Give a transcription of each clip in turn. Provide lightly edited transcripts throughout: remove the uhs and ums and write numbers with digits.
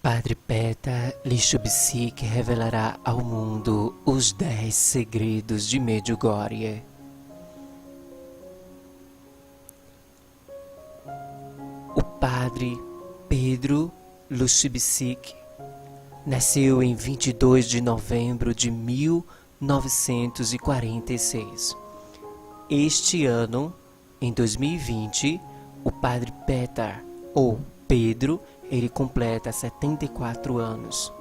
Padre Peta Lishubsik revelará ao mundo os 10 segredos de Medjugorje. O Padre Pedro Lishubsik nasceu em 22 de novembro de 1946. Este ano, em 2020, o Padre Petar, ou Pedro, ele completa 74 anos.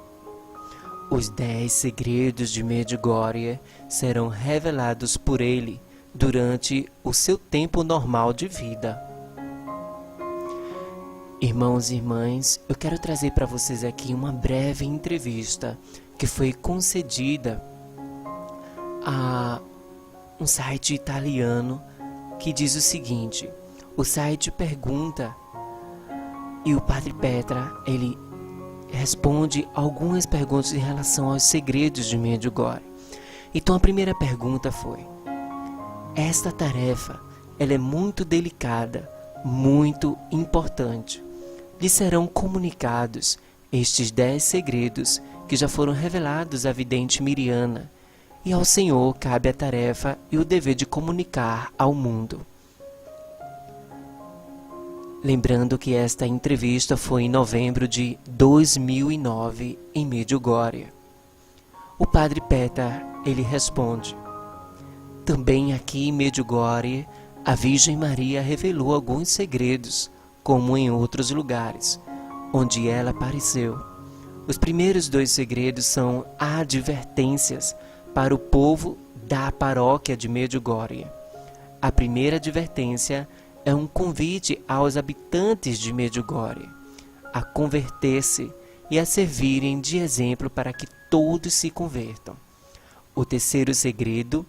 Os 10 segredos de Medjugorje serão revelados por ele durante o seu tempo normal de vida. Irmãos e irmãs, eu quero trazer para vocês aqui uma breve entrevista que foi concedida a um site italiano que diz o seguinte: o site pergunta e o Padre Petar, ele responde algumas perguntas em relação aos segredos de Medjugorje. Então a primeira pergunta foi: esta tarefa, ela é muito delicada, muito importante. Lhe serão comunicados estes 10 segredos que já foram revelados à vidente Miriana, e ao Senhor cabe a tarefa e o dever de comunicar ao mundo. Lembrando que esta entrevista foi em novembro de 2009 em Medjugorje. O Padre Petar, ele responde: também aqui em Medjugorje, a Virgem Maria revelou alguns segredos, como em outros lugares, onde ela apareceu. Os primeiros 2 segredos são advertências para o povo da paróquia de Medjugorje. A primeira advertência é um convite aos habitantes de Medjugorje a converter-se e a servirem de exemplo para que todos se convertam. O terceiro segredo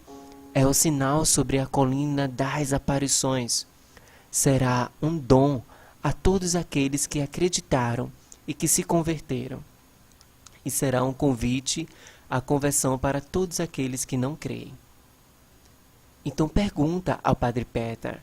é o sinal sobre a colina das aparições. Será um dom a todos aqueles que acreditaram e que se converteram. E será um convite à conversão para todos aqueles que não creem. Então pergunta ao Padre Petar: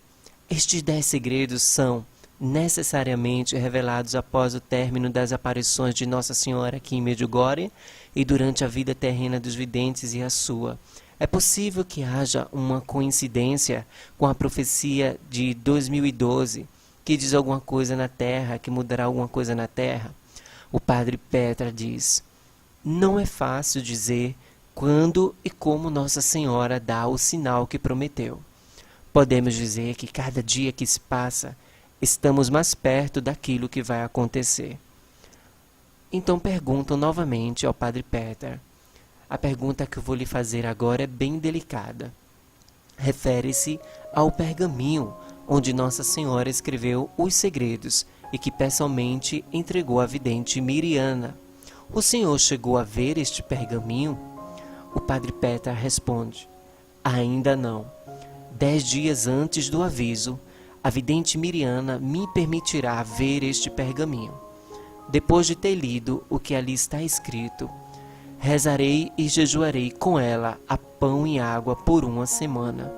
estes 10 segredos são necessariamente revelados após o término das aparições de Nossa Senhora aqui em Medjugorje e durante a vida terrena dos videntes e a sua? É possível que haja uma coincidência com a profecia de 2012, que diz alguma coisa na Terra, que mudará alguma coisa na Terra? O Padre Petar diz: não é fácil dizer quando e como Nossa Senhora dá o sinal que prometeu. Podemos dizer que cada dia que se passa, estamos mais perto daquilo que vai acontecer. Então perguntam novamente ao Padre Petar. A pergunta que eu vou lhe fazer agora é bem delicada. Refere-se ao pergaminho onde Nossa Senhora escreveu os segredos e que pessoalmente entregou à vidente Miriana. O Senhor chegou a ver este pergaminho? O Padre Petar responde: ainda não. 10 dias antes do aviso, a vidente Miriana me permitirá ver este pergaminho. Depois de ter lido o que ali está escrito, rezarei e jejuarei com ela a pão e água por 1 semana.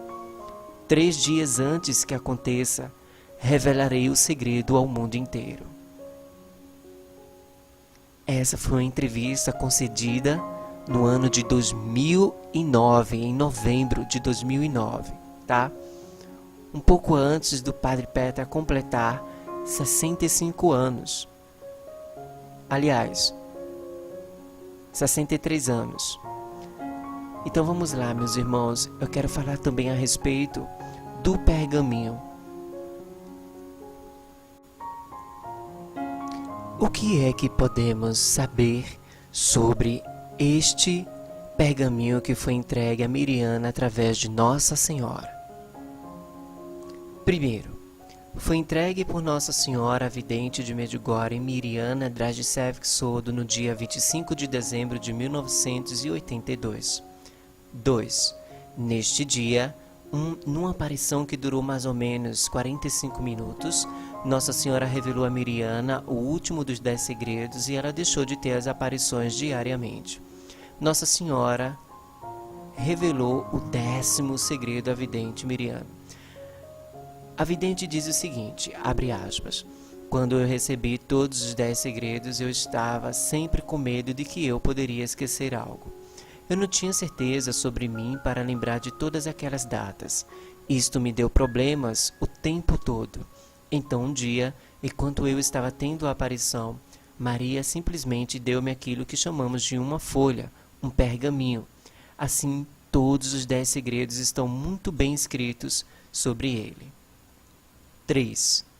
3 dias antes que aconteça, revelarei o segredo ao mundo inteiro. Essa foi uma entrevista concedida no ano de 2009, em novembro de 2009, tá? Um pouco antes do Padre Petar completar 65 anos. Aliás, 63 anos. Então vamos lá, meus irmãos, eu quero falar também a respeito do pergaminho. O que é que podemos saber sobre este pergaminho que foi entregue a Miriana através de Nossa Senhora? Primeiro, foi entregue por Nossa Senhora, a vidente de Medjugorje, Miriana Dragicevic Sodo, no dia 25 de dezembro de 1982. 2. Neste dia, numa aparição que durou mais ou menos 45 minutos, Nossa Senhora revelou a Miriana o último dos 10 segredos e ela deixou de ter as aparições diariamente. Nossa Senhora revelou o 10º segredo à vidente Miriana. A vidente diz o seguinte, abre aspas: Quando eu recebi todos os 10 segredos, eu estava sempre com medo de que eu poderia esquecer algo. Eu não tinha certeza sobre mim para lembrar de todas aquelas datas. Isto me deu problemas o tempo todo. Então um dia, enquanto eu estava tendo a aparição, Maria simplesmente deu-me aquilo que chamamos de uma folha, um pergaminho. Assim, todos os 10 segredos estão muito bem escritos sobre ele. 3.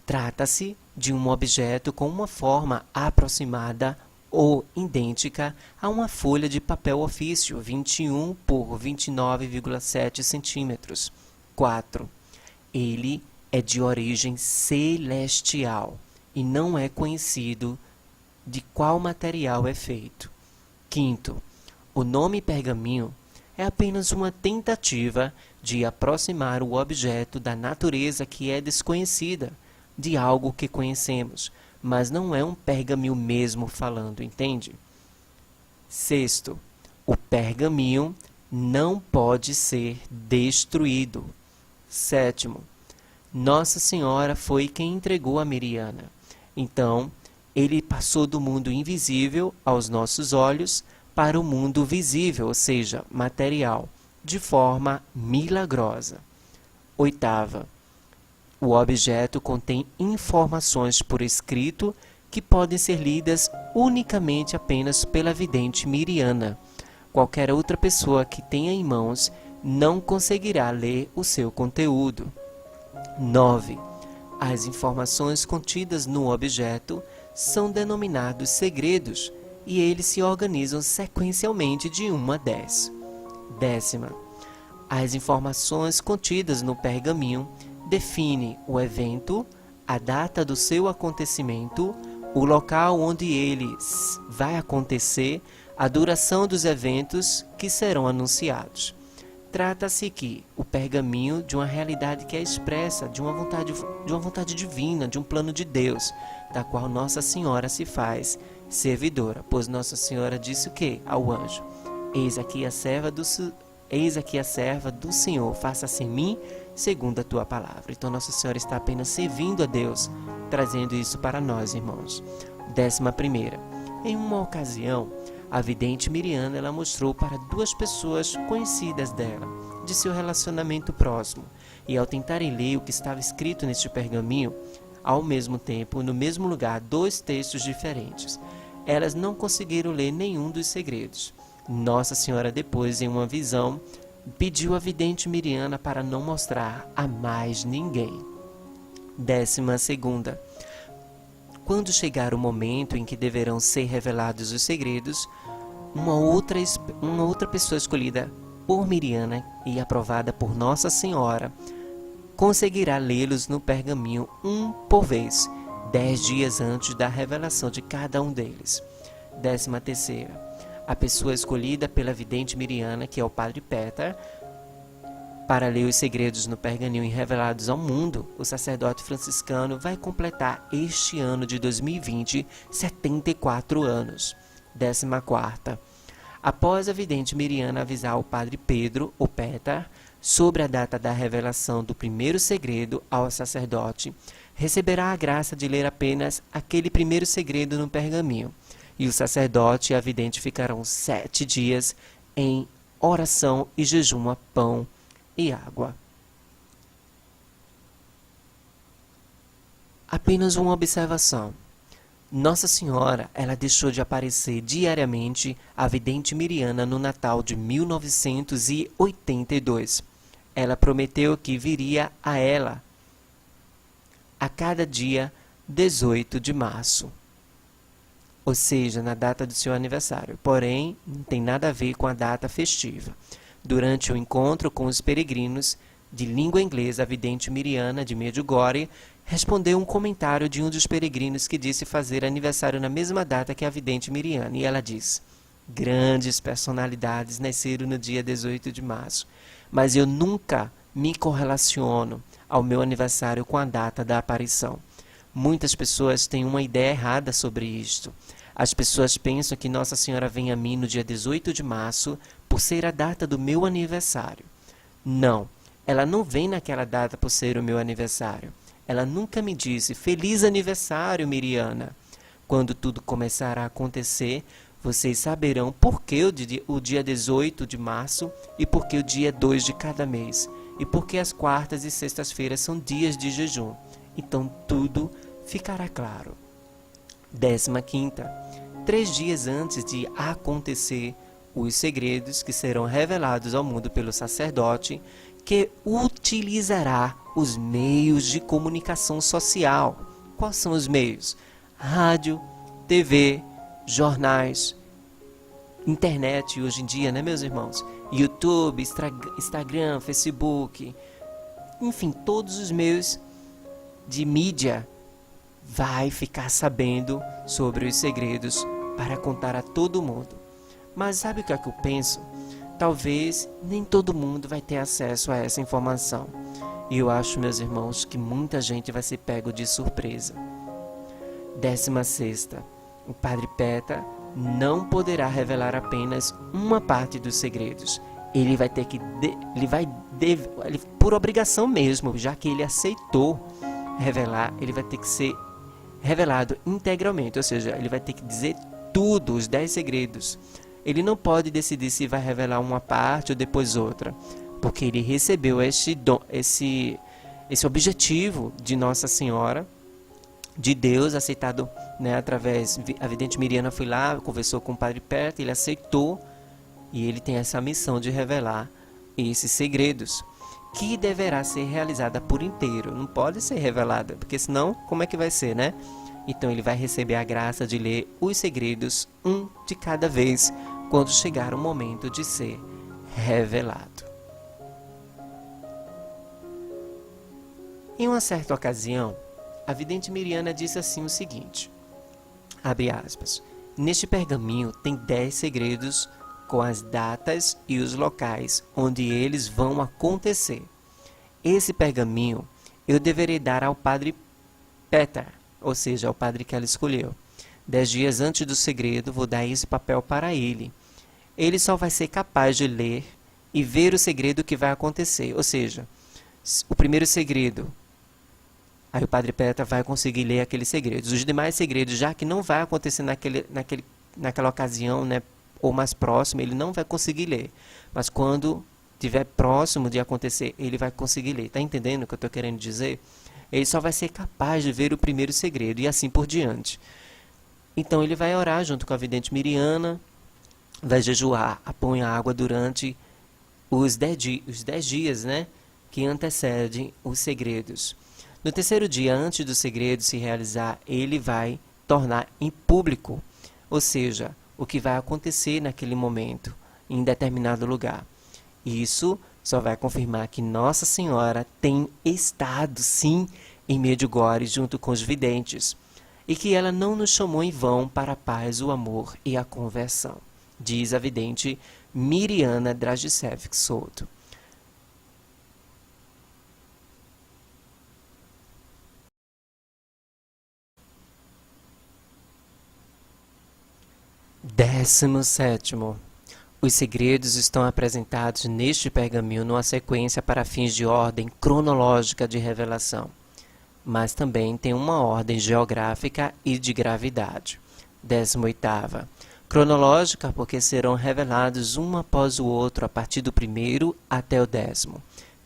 Trata-se de um objeto com uma forma aproximada ou idêntica a uma folha de papel ofício 21 por 29,7 centímetros. 4. Ele é de origem celestial e não é conhecido de qual material é feito. 5. O nome pergaminho é apenas uma tentativa de aproximar o objeto da natureza que é desconhecida, de algo que conhecemos, mas não é um pergaminho mesmo falando, entende? 6. O pergaminho não pode ser destruído. 7. Nossa Senhora foi quem entregou a Miriana. Então, ele passou do mundo invisível aos nossos olhos para o mundo visível, ou seja, material, de forma milagrosa. 8. O objeto contém informações por escrito que podem ser lidas unicamente apenas pela vidente Miriana. Qualquer outra pessoa que tenha em mãos não conseguirá ler o seu conteúdo. 9. As informações contidas no objeto são denominados segredos e eles se organizam sequencialmente de 1 a 10. 10. As informações contidas no pergaminho definem o evento, a data do seu acontecimento, o local onde ele vai acontecer, a duração dos eventos que serão anunciados. Trata-se aqui o pergaminho de uma realidade que é expressa, de uma vontade divina, de um plano de Deus, da qual Nossa Senhora se faz servidora, pois Nossa Senhora disse o quê? Ao anjo: Eis aqui a serva do Senhor, faça-se em mim segundo a tua palavra. Então Nossa Senhora está apenas servindo a Deus, trazendo isso para nós, irmãos. 11ª. Em uma ocasião, a vidente Miriana ela mostrou para 2 pessoas conhecidas dela, de seu relacionamento próximo, e ao tentarem ler o que estava escrito neste pergaminho, ao mesmo tempo, no mesmo lugar, 2 textos diferentes, elas não conseguiram ler nenhum dos segredos. Nossa Senhora, depois, em uma visão, pediu à vidente Miriana para não mostrar a mais ninguém. 12ª. Quando chegar o momento em que deverão ser revelados os segredos, uma outra pessoa escolhida por Miriana e aprovada por Nossa Senhora conseguirá lê-los no pergaminho um por vez, 10 dias antes da revelação de cada um deles. 13ª. A pessoa escolhida pela vidente Miriana, que é o Padre Peter, para ler os segredos no pergaminho e revelados ao mundo, o sacerdote franciscano vai completar este ano de 2020 74 anos. 14ª. Após a vidente Miriana avisar o Padre Pedro, o Peter, sobre a data da revelação do primeiro segredo ao sacerdote, receberá a graça de ler apenas aquele primeiro segredo no pergaminho, e o sacerdote e a vidente ficarão 7 dias em oração e jejum a pão e água. Apenas uma observação. Nossa Senhora, ela deixou de aparecer diariamente à vidente Miriana no Natal de 1982. Ela prometeu que viria a ela a cada dia 18 de março. Ou seja, na data do seu aniversário. Porém, não tem nada a ver com a data festiva. Durante o encontro com os peregrinos de língua inglesa, a vidente Miriana de Medjugorje respondeu um comentário de um dos peregrinos que disse fazer aniversário na mesma data que a vidente Miriana. E ela diz: grandes personalidades nasceram no dia 18 de março, mas eu nunca me correlaciono ao meu aniversário com a data da aparição. Muitas pessoas têm uma ideia errada sobre isto. As pessoas pensam que Nossa Senhora vem a mim no dia 18 de março por ser a data do meu aniversário. Não, ela não vem naquela data por ser o meu aniversário. Ela nunca me disse: feliz aniversário, Miriana. Quando tudo começar a acontecer, vocês saberão por que o dia 18 de março e por que o dia 2 de cada mês. E por que as quartas e sextas-feiras são dias de jejum. Então tudo ficará claro. 15ª. 3 dias antes de acontecer os segredos que serão revelados ao mundo pelo sacerdote, que utilizará os meios de comunicação social. Quais são os meios? Rádio, TV, jornais, internet hoje em dia, né, meus irmãos? YouTube, Instagram, Facebook, enfim, todos os meios de mídia vai ficar sabendo sobre os segredos para contar a todo mundo. Mas sabe o que é que eu penso? Talvez nem todo mundo vai ter acesso a essa informação. E eu acho, meus irmãos, que muita gente vai ser pego de surpresa. 16ª. O Padre Peta não poderá revelar apenas uma parte dos segredos. Ele vai ter que... por obrigação mesmo, já que ele aceitou revelar, ele vai ter que ser revelado integralmente. Ou seja, ele vai ter que dizer tudo, os 10 segredos. Ele não pode decidir se vai revelar uma parte ou depois outra, porque ele recebeu esse objetivo de Nossa Senhora, de Deus, aceitado, né, através... A vidente Miriana foi lá, conversou com o Padre Peta, ele aceitou, e ele tem essa missão de revelar esses segredos, que deverá ser realizada por inteiro. Não pode ser revelada, porque senão, como é que vai ser, né? Então ele vai receber a graça de ler os segredos, um de cada vez, quando chegar o momento de ser revelado. Em uma certa ocasião, a vidente Miriana disse assim o seguinte, abre aspas, neste pergaminho tem 10 segredos com as datas e os locais onde eles vão acontecer. Esse pergaminho eu deverei dar ao Padre Peta, ou seja, ao padre que ela escolheu. 10 dias antes do segredo, vou dar esse papel para ele. Ele só vai ser capaz de ler e ver o segredo que vai acontecer. Ou seja, o primeiro segredo, aí o Padre Peta vai conseguir ler aqueles segredos. Os demais segredos, já que não vai acontecer naquela ocasião, né, ou mais próximo, ele não vai conseguir ler. Mas quando estiver próximo de acontecer, ele vai conseguir ler. Está entendendo o que eu estou querendo dizer? Ele só vai ser capaz de ver o primeiro segredo e assim por diante. Então ele vai orar junto com a vidente Miriana, vai jejuar, põe a água durante os 10 dias, né, que antecedem os segredos. No terceiro dia, antes do segredo se realizar, ele vai tornar em público, ou seja, o que vai acontecer naquele momento, em determinado lugar. Isso só vai confirmar que Nossa Senhora tem estado, sim, em Medjugorje junto com os videntes, e que ela não nos chamou em vão para a paz, o amor e a conversão, diz a vidente Miriana Dragicevic Souto. Décimo sétimo. Os segredos estão apresentados neste pergaminho numa sequência para fins de ordem cronológica de revelação, mas também tem uma ordem geográfica e de gravidade. 18ª. Cronológica, porque serão revelados um após o outro a partir do primeiro até o 10º.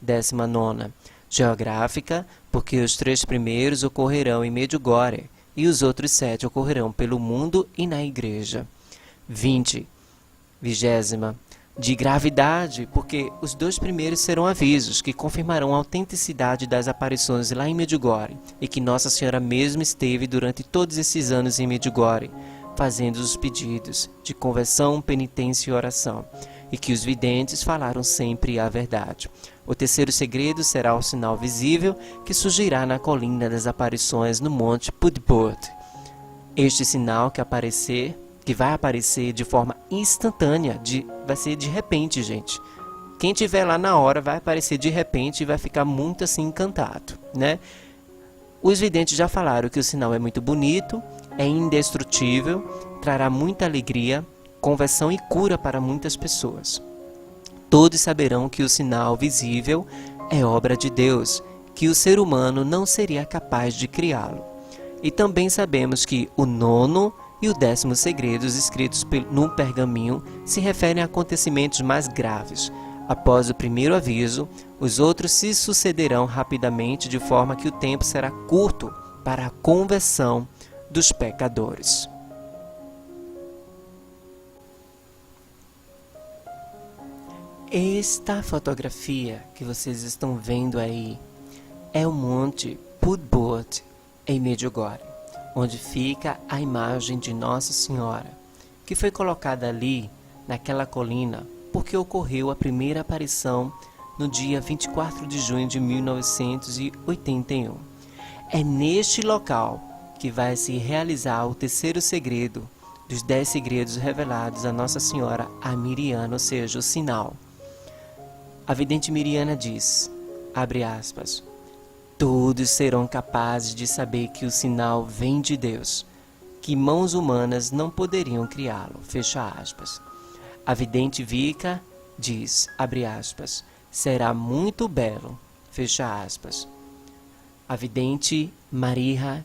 19ª. Geográfica, porque os 3 primeiros ocorrerão em Medjugorje e os outros 7 ocorrerão pelo mundo e na igreja. 20ª. De gravidade, porque os 2 primeiros serão avisos que confirmarão a autenticidade das aparições lá em Medjugorje e que Nossa Senhora mesmo esteve durante todos esses anos em Medjugorje, fazendo os pedidos de conversão, penitência e oração, e que os videntes falaram sempre a verdade. O terceiro segredo será o sinal visível que surgirá na colina das aparições no Monte Pudbord. Este sinal que vai aparecer de forma instantânea, vai ser de repente, gente. Quem estiver lá na hora vai aparecer de repente e vai ficar muito assim encantado, né? Os videntes já falaram que o sinal é muito bonito, é indestrutível, trará muita alegria, conversão e cura para muitas pessoas. Todos saberão que o sinal visível é obra de Deus, que o ser humano não seria capaz de criá-lo. E também sabemos que o 9º e o 10º segredos escritos no pergaminho se referem a acontecimentos mais graves. Após o primeiro aviso, os outros se sucederão rapidamente, de forma que o tempo será curto para a conversão dos pecadores. Esta fotografia que vocês estão vendo aí é o Monte Pudbod, em Medjugorje, onde fica a imagem de Nossa Senhora, que foi colocada ali, naquela colina, porque ocorreu a primeira aparição no dia 24 de junho de 1981. É neste local que vai se realizar o terceiro segredo dos 10 segredos revelados a Nossa Senhora Miriana, ou seja, o sinal. A vidente Miriana diz, abre aspas, todos serão capazes de saber que o sinal vem de Deus, que mãos humanas não poderiam criá-lo, fecha aspas. A vidente Vika diz, abre aspas, será muito belo, fecha aspas. A vidente Maria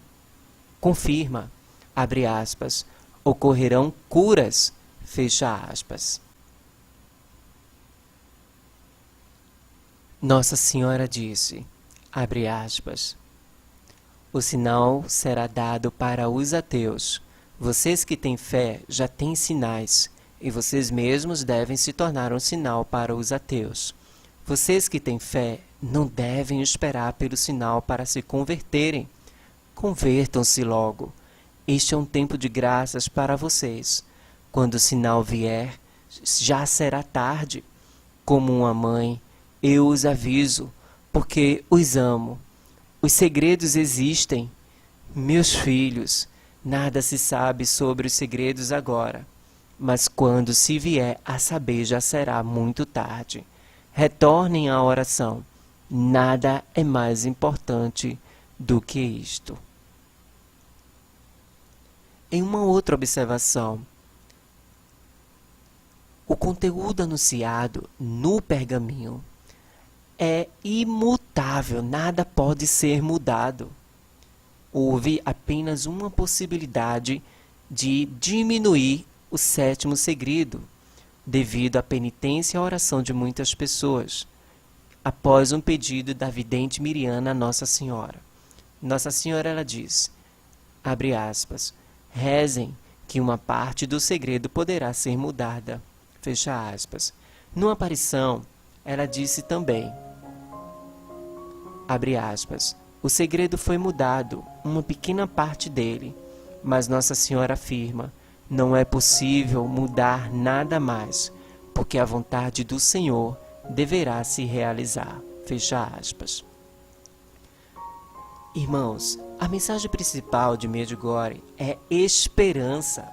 confirma, abre aspas, ocorrerão curas, fecha aspas. Nossa Senhora disse, abre aspas, o sinal será dado para os ateus. Vocês que têm fé já têm sinais, e vocês mesmos devem se tornar um sinal para os ateus. Vocês que têm fé não devem esperar pelo sinal para se converterem. Convertam-se logo. Este é um tempo de graças para vocês. Quando o sinal vier, já será tarde. Como uma mãe, eu os aviso, porque os amo. Os segredos existem. Meus filhos, nada se sabe sobre os segredos agora, mas quando se vier a saber já será muito tarde. Retornem à oração. Nada é mais importante do que isto. Em uma outra observação, o conteúdo anunciado no pergaminho é imutável, nada pode ser mudado. Houve apenas uma possibilidade de diminuir o 7º segredo, devido à penitência e à oração de muitas pessoas, após um pedido da vidente Miriana a Nossa Senhora. Nossa Senhora, ela diz, abre aspas, rezem que uma parte do segredo poderá ser mudada, fecha aspas. Numa aparição, ela disse também, abre aspas, o segredo foi mudado, uma pequena parte dele, mas Nossa Senhora afirma, não é possível mudar nada mais, porque a vontade do Senhor deverá se realizar, fecha aspas. Irmãos, a mensagem principal de Medjugorje é esperança.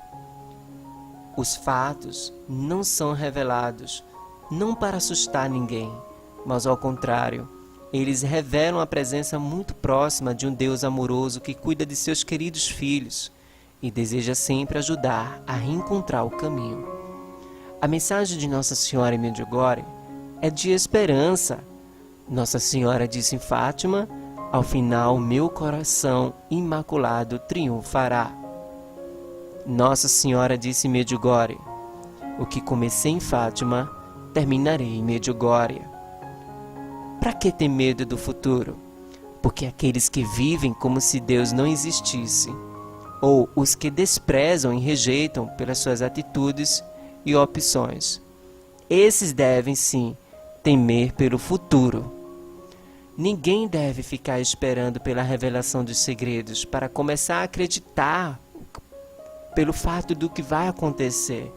Os fatos não são revelados, não para assustar ninguém, mas ao contrário, eles revelam a presença muito próxima de um Deus amoroso que cuida de seus queridos filhos e deseja sempre ajudar a reencontrar o caminho. A mensagem de Nossa Senhora em Medjugorje é de esperança. Nossa Senhora disse em Fátima, ao final meu coração imaculado triunfará. Nossa Senhora disse em Medjugorje, o que comecei em Fátima, terminarei em Medjugorje. Para que ter medo do futuro? Porque aqueles que vivem como se Deus não existisse, ou os que desprezam e rejeitam pelas suas atitudes e opções, esses devem sim temer pelo futuro. Ninguém deve ficar esperando pela revelação dos segredos para começar a acreditar pelo fato do que vai acontecer.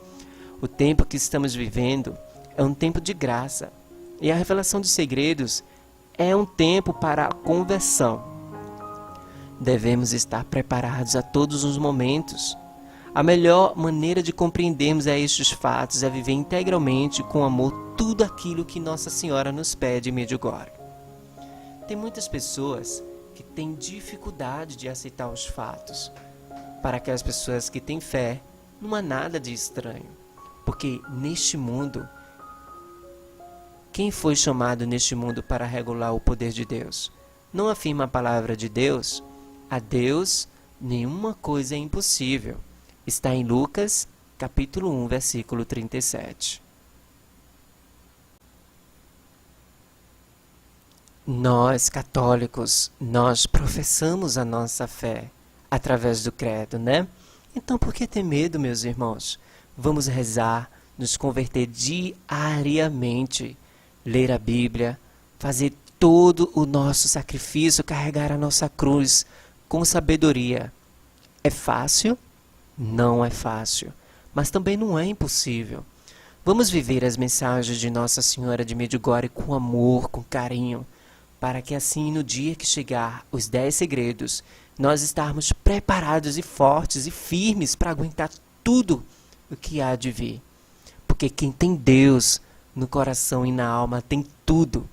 O tempo que estamos vivendo é um tempo de graça. E a revelação dos segredos é um tempo para a conversão. Devemos estar preparados a todos os momentos. A melhor maneira de compreendermos estes fatos é viver integralmente com amor tudo aquilo que Nossa Senhora nos pede em Medjugorje. Tem muitas pessoas que têm dificuldade de aceitar os fatos. Para aquelas pessoas que têm fé, não há nada de estranho, porque neste mundo, quem foi chamado neste mundo para regular o poder de Deus? Não afirma a palavra de Deus? A Deus nenhuma coisa é impossível. Está em Lucas, capítulo 1, versículo 37. Nós, católicos, nós professamos a nossa fé através do credo, né? Então, por que ter medo, meus irmãos? Vamos rezar, nos converter diariamente, ler a Bíblia, fazer todo o nosso sacrifício, carregar a nossa cruz com sabedoria. É fácil? Não é fácil, mas também não é impossível. Vamos viver as mensagens de Nossa Senhora de Medjugorje com amor, com carinho, para que assim no dia que chegar os 10 segredos, nós estarmos preparados e fortes e firmes para aguentar tudo o que há de vir. Porque quem tem Deus no coração e na alma tem tudo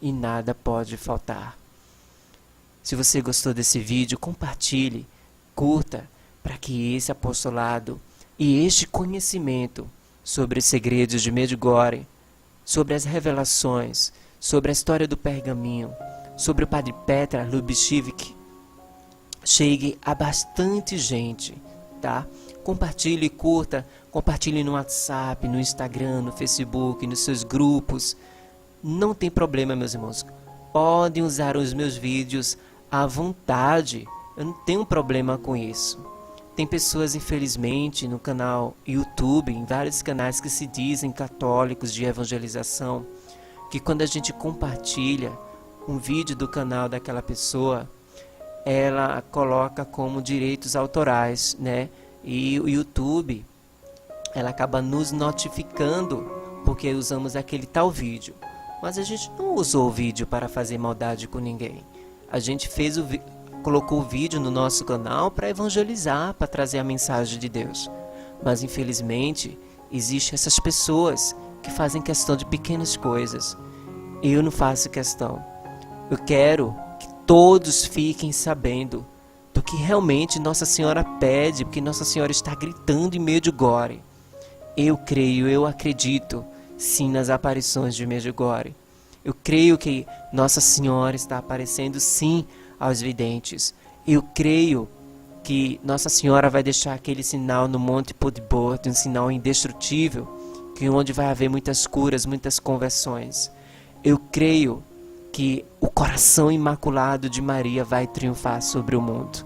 e nada pode faltar. Se você gostou desse vídeo, compartilhe, curta, para que esse apostolado e este conhecimento sobre os segredos de Medjugorje, sobre as revelações, sobre a história do pergaminho, sobre o Padre Petar Lubishevich, chegue a bastante gente, tá? Compartilhe, curta, compartilhe no WhatsApp, no Instagram, no Facebook, nos seus grupos. Não tem problema, meus irmãos. Podem usar os meus vídeos à vontade. Eu não tenho problema com isso. Tem pessoas, infelizmente, no canal YouTube, em vários canais que se dizem católicos de evangelização, que quando a gente compartilha um vídeo do canal daquela pessoa, ela coloca como direitos autorais, né? E o YouTube, ela acaba nos notificando porque usamos aquele tal vídeo. Mas a gente não usou o vídeo para fazer maldade com ninguém. A gente colocou o vídeo no nosso canal para evangelizar, para trazer a mensagem de Deus. Mas infelizmente, existem essas pessoas que fazem questão de pequenas coisas. Eu não faço questão. Eu quero que todos fiquem sabendo do que realmente Nossa Senhora pede, porque Nossa Senhora está gritando em Medjugorje. Eu creio, eu acredito, sim, nas aparições de Medjugorje. Eu creio que Nossa Senhora está aparecendo, sim, aos videntes. Eu creio que Nossa Senhora vai deixar aquele sinal no Monte Podbod, um sinal indestrutível, que onde vai haver muitas curas, muitas conversões. Eu creio que o coração imaculado de Maria vai triunfar sobre o mundo.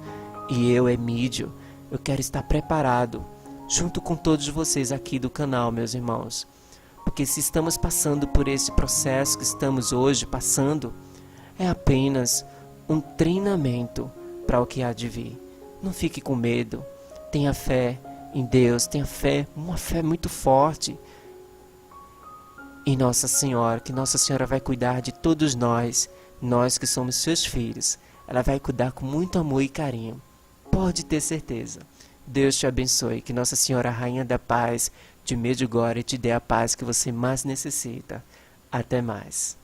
E eu, Emídio, eu quero estar preparado, junto com todos vocês aqui do canal, meus irmãos. Porque se estamos passando por esse processo que estamos hoje passando, é apenas um treinamento para o que há de vir. Não fique com medo, tenha fé em Deus, tenha fé, uma fé muito forte em Nossa Senhora, que Nossa Senhora vai cuidar de todos nós, nós que somos seus filhos. Ela vai cuidar com muito amor e carinho. Pode ter certeza. Deus te abençoe, que Nossa Senhora, Rainha da Paz, de Medjugorje, te dê a paz que você mais necessita. Até mais.